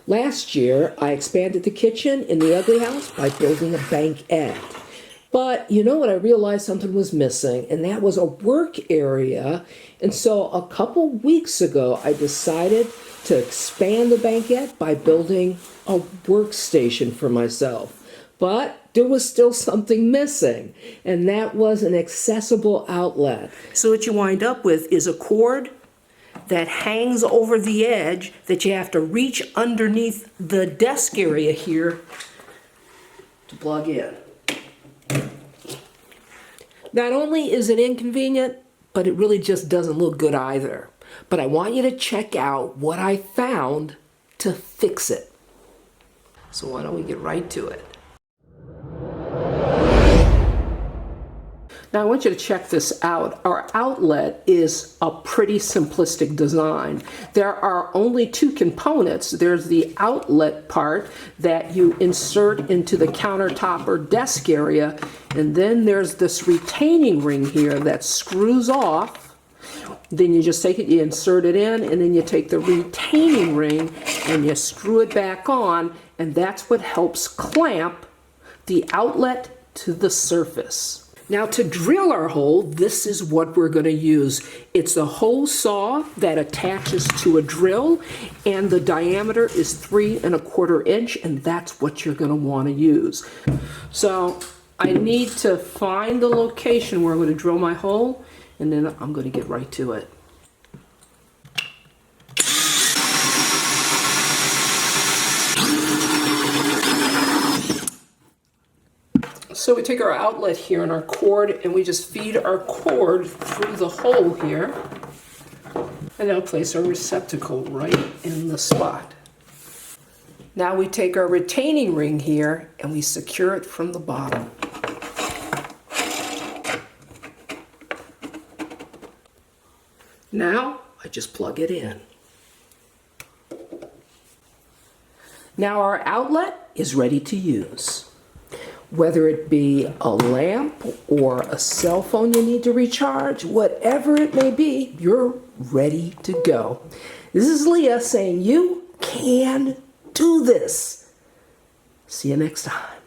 Last year, I expanded the kitchen in the ugly house by building a bankette. But you know what? I realized something was missing, and that was a work area. And so a couple weeks ago, I decided to expand the bankette by building a workstation for myself. But there was still something missing, and that was an accessible outlet. So what you wind up with is a cord that hangs over the edge that you have to reach underneath the desk area here to plug in. Not only is it inconvenient, but it really just doesn't look good either. But I want you to check out what I found to fix it. So why don't we get right to it? Now I want you to check this out. Our outlet is a pretty simplistic design. There are only two components. There's the outlet part that you insert into the countertop or desk area, and then there's this retaining ring here that screws off. Then you just take it, you insert it in, and then you take the retaining ring and you screw it back on, and that's what helps clamp the outlet to the surface. Now to drill our hole, this is what we're going to use. It's a hole saw that attaches to a drill, and the diameter is 3 1/4 inch, and that's what you're going to want to use. So I need to find the location where I'm going to drill my hole, and then I'm going to get right to it. So we take our outlet here and our cord, and we just feed our cord through the hole here, and now place our receptacle right in the spot. Now we take our retaining ring here and we secure it from the bottom. Now I just plug it in. Now our outlet is ready to use. Whether it be a lamp or a cell phone you need to recharge, whatever it may be, you're ready to go. This is Leah saying you can do this. See you next time.